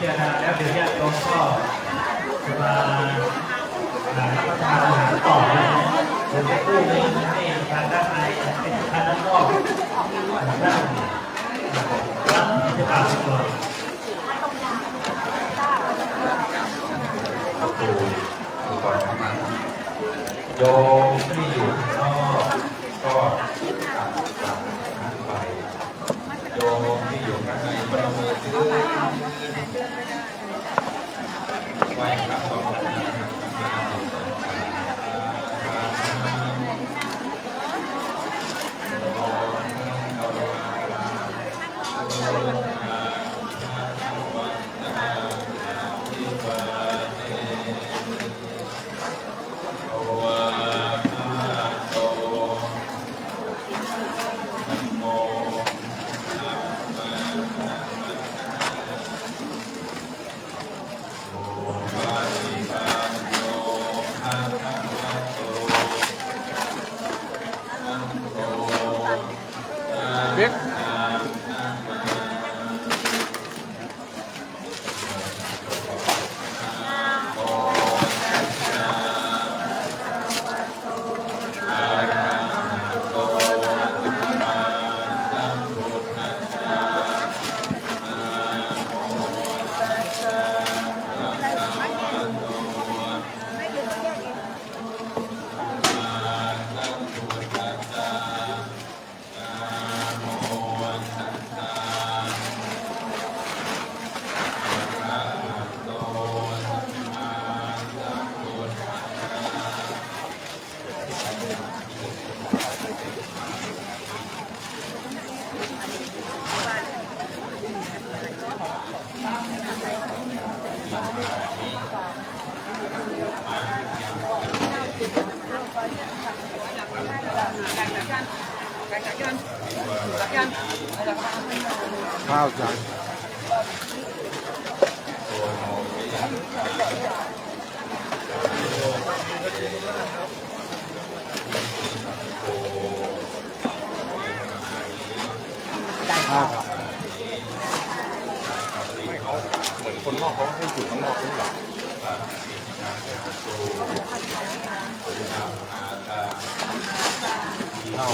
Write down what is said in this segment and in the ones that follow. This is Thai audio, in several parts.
จารณาแล้วเดี๋ยวญาติโยมก็จะมารับประทานอาหารต่อเลยเดี๋ยวจะกู้เลยให้ทางด้านในเป็นทางด้านนอกด้านรับจะตามตัวก่อนประมาณโยมที่อยู่นอกก็ไปโยมที่อยู่ข้างในประมือถือไหว้พระสองทีเบ๊กข้าวจังข้าวครับไม่เขาเหมือนคนนอกเขาให้อยู่ข้างนอกนี่หรอข้าว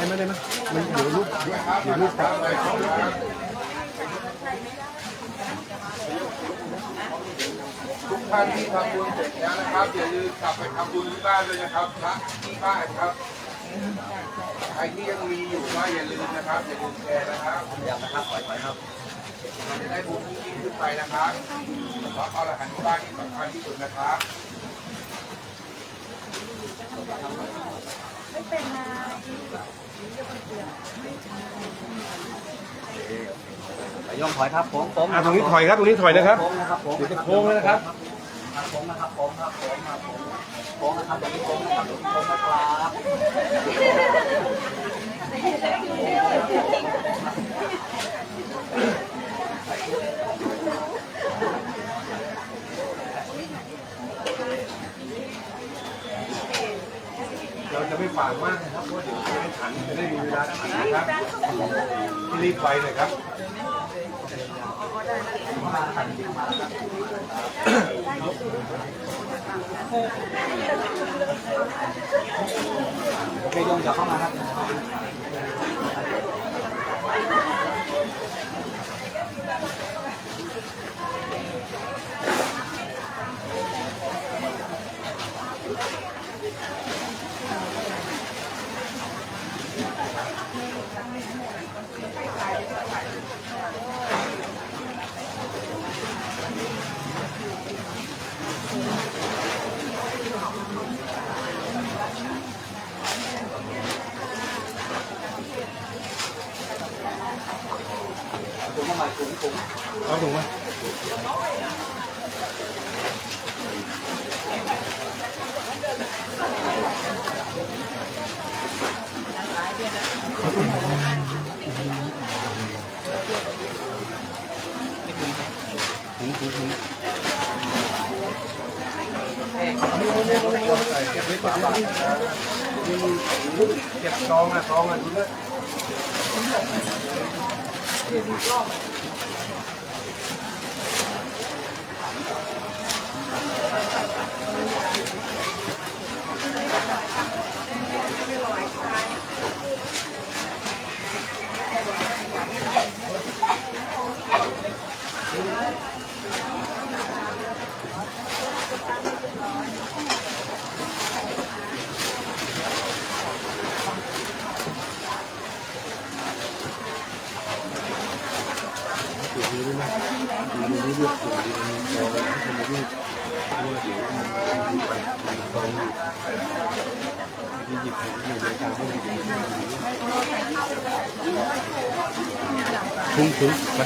ไม่ได้มันเดี๋ยวรูปตัดทุกท่านที่ทำบุญเสร็จแล้วนะครับอย่าลืมกลับไปทำบุญที่บ้านเลยนะครับพระที่บ้านครับใครที่ยังมีอยู่ก็อย่าลืมนะครับอย่าลืมแชร์นะครับอย่านะครับปล่อยครับจะได้บุญที่ยิ่งขึ้นไปนะครับเพราะเอาละหันที่บ้านที่สำคัญที่สุดนะครับไม่เป็นไรย่องถอยครับผมตรงนี้ถอยครับตรงนี้ถอยนะครับ ผม เดี๋ยวจะโค้งแล้วนะครับผมนะครับผมนะครับอย่างนี้ผมนะครับผมนะครับเราจะไม่ฝากมากนะครับเพราะเดี๋ยวจะไม่ขันจะได้มีเวลาขันนะครับรีบไปหน่อยครับโอเคโยมอย่าเข้ามาครับเอาถุงมาถุง ใส่เก็บไว้ฝาบาทนะเก็บซองอ่ะดูด้วย ถึงไป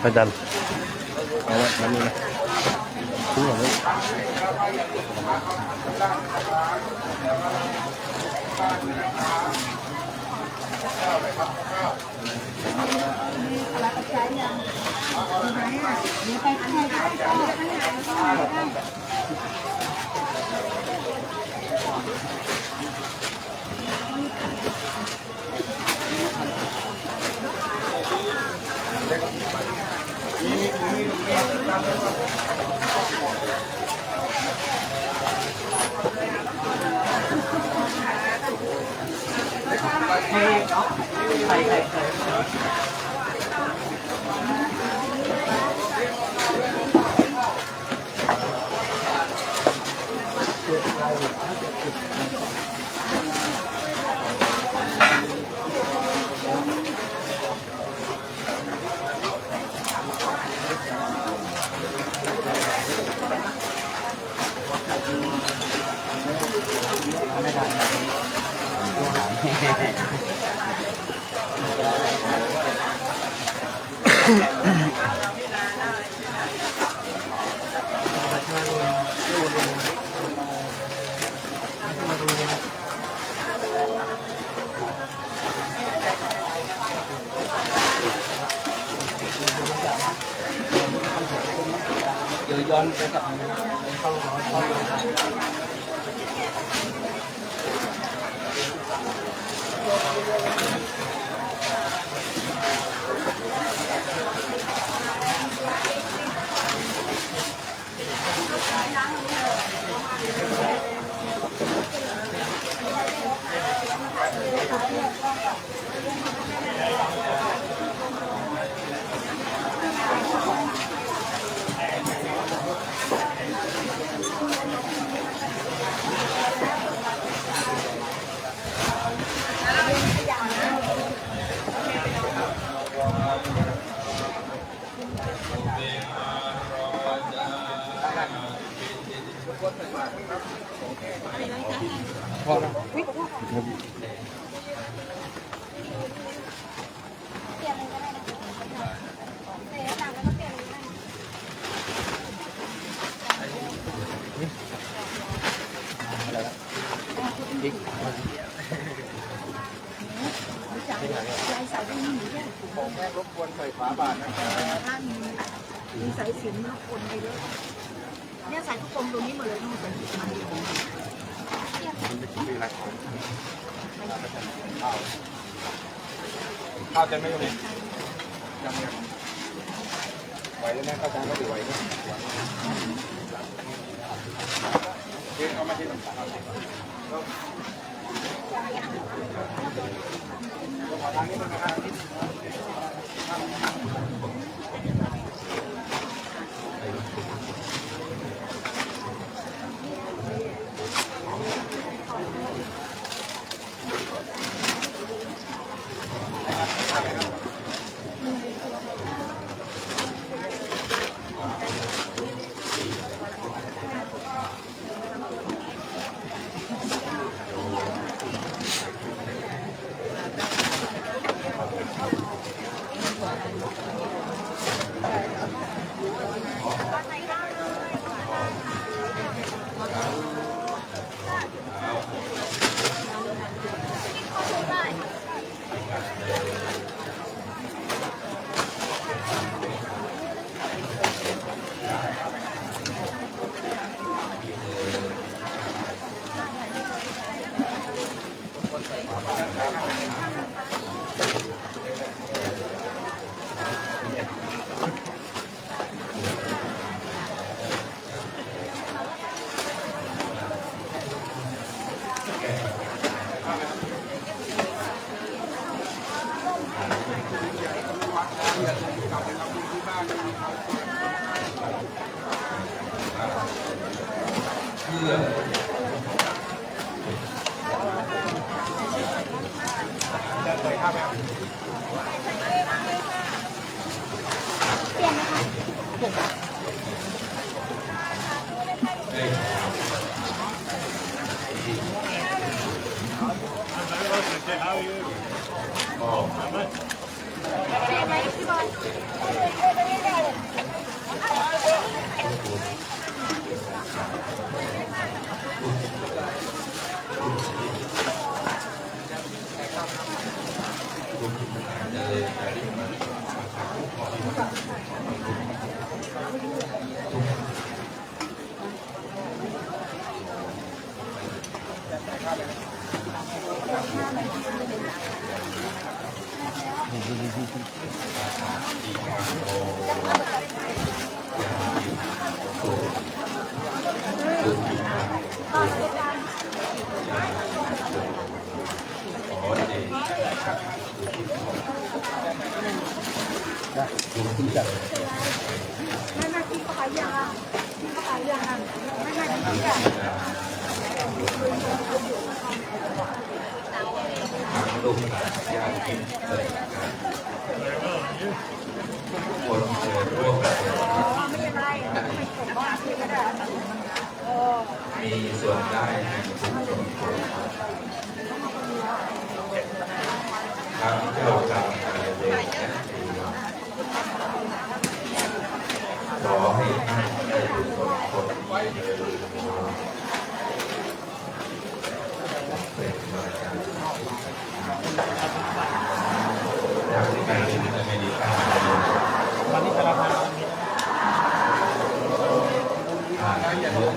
ไปดันเอาไว้มันนี่นะทิ้งเอาไว้เดี๋ยวย้อนไปกับเข้าพอแล้วผมแม่รบกวนใส่ฝาบาทนะครับมีสายสิญจน์รบกวนไปเยอะเนี่ยใส่ทุกกลมตรงนี้หมดเลยทั้งหมดเป็นสิบมันมีอะไรข้าวเต็มไหมวันนี้ยังไหวแล้วแม่ข้าวจานก็ถือไหวนะเดินเอามาที่น้ำตาล มีส่วนได้ในทุกคนครับที่เราทำอะไรเองขอให้ท่านได้ทุกคนไว้เลยเป็นมาจากที่การที่อเมริกาตอนนี้แต่ละพันอย่าลืม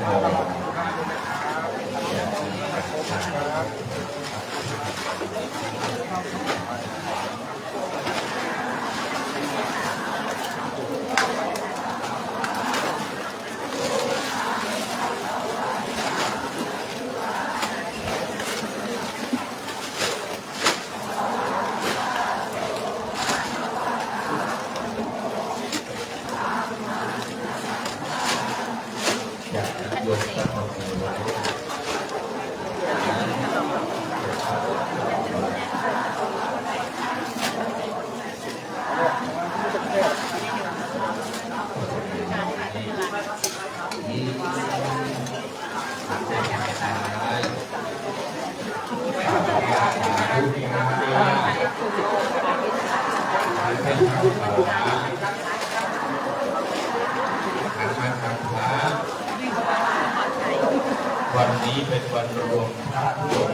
วันนี้เป็นวันรวมพระทุก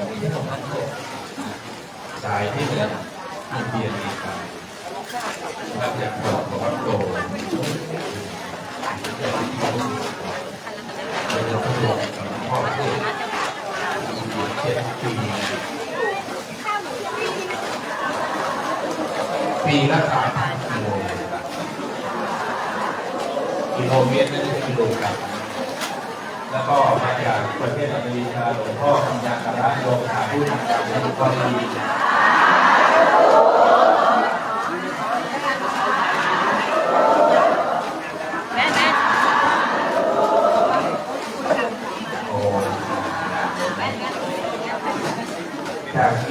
สายที่หนึ่งที่เบียร์ดีครับและจากของวัดโตเป็นหลวงพ่อกับพ่อเพื่อนปีละ3,000 กิโลเมตรนั่นคือกิโลกรัมแล้วก็มาจากประเทศอเมริกาหลวงพ่อทำยาการะโยมสาธุทางการเงินก็ดี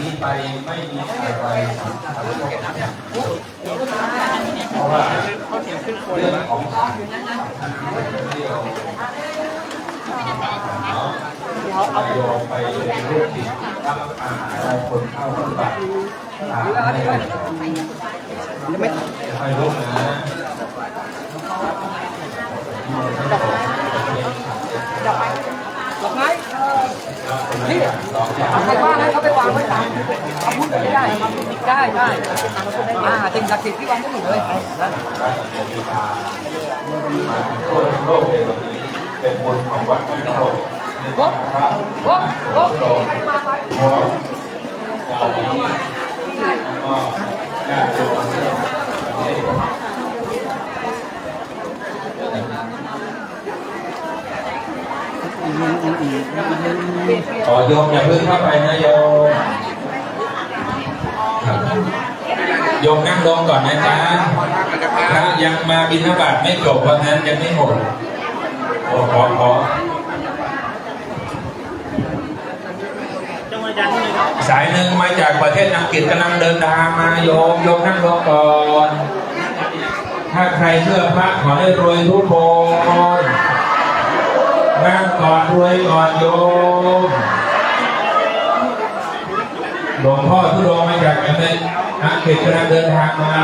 นี้ไปไม่มีอะไรสำคัญเพราะว่าเรื่องของสารเดียวเอาโยมไปเรื่องติดรับอาหารคนเข้าปฏิบัติไม่รู้นะดอกไม้นี่เอาไปว่าให้เขาไปวางไว้ตามเอาพูดไม่ได้ได้สิ่งศักดิ์สิทธิ์ที่วางไม่หมดเลย คนโลกเป็นคนของวัดที่โลกนะครับ โอ้โห หัวดาวนี้ก็ญาติโยมขอโยมอย่าเพิ่งเข้าไปนะโยมโยมนั่งลงก่อนนะจ๊ะพระยังมาบิณฑบาตไม่จบเพราะนั้นยังไม่หมดขอสายหนึ่งมาจากประเทศอังกฤษกำลังเดินทางมาโยมนั่งลงก่อนถ้าใครเชื่อพระขอให้รวยทุกคนนั่งก่อนรวยก่อนโยมหลวงพ่อทุดงมาจากประเทศอังกฤษกำลังเดินทางมา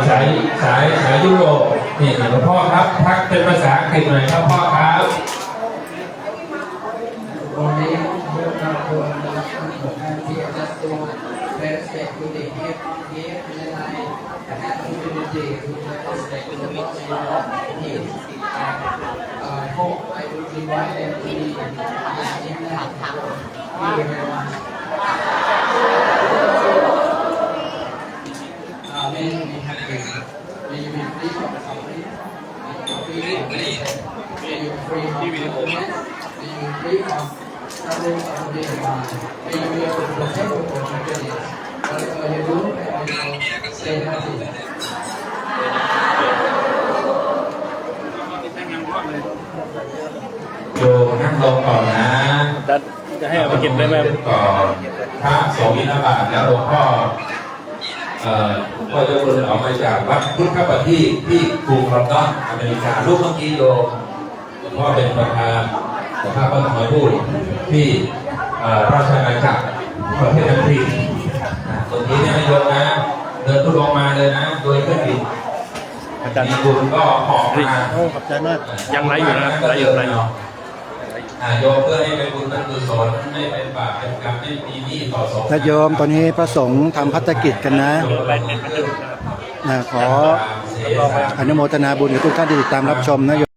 สายยุโรปนี่หลวงพ่อครับทักเป็นภาษาอังกฤษหน่อยครับพ่อครับวันนี้พวกเราควรรับคำบอกการที่จะตัวเป็นสเต็ปตัวเด็กเก็บในไลน์แต่ถ้าคุณเป็นเด็กคุณจะต้องสเต็ปตัวนี้ที่พวกไอ้ดูดีไว้ในที่อย่างนี้นะที่เป็นวันไม่มีใครมีฟรีของเขาฟรีของมีฟรีของมีฟรีของKami di rumah, ini proses untuk menjadi kalau dulu sehat. โยมนั่งลงก่อนนะจะให้เอาไปเก็บได้ไหมก่อนพระโสมินบาตแล้วหลวงพ่อก็จะเดินออกมาจากวัดพุทธประทีปที่กรุงลอนดอนอเมริการูปเมื่อกี้โยมหลวงพ่อเป็นประธานแต่พระก็มาพูดที่ราชอาณาจักรประเทศอังกฤษตรงนี้เนี่ยไม่โยมนะเดินทุดงมาเลยนะโดยเครื่องบินมีบุญก็ออกมาขอบใจมากยังไรอยู่นะไรอยู่โยมเพื่อให้เป็นบุญเป็นกุศลไม่เป็นบาปเป็นกรรมไม่มีหนี้ต่อสงฆ์ญาติโยมตอนนี้พระสงฆ์ทำพัฒกิจกันนะขออนุโมทนาบุญกับทุกท่านที่ติดตามรับชมนะโยม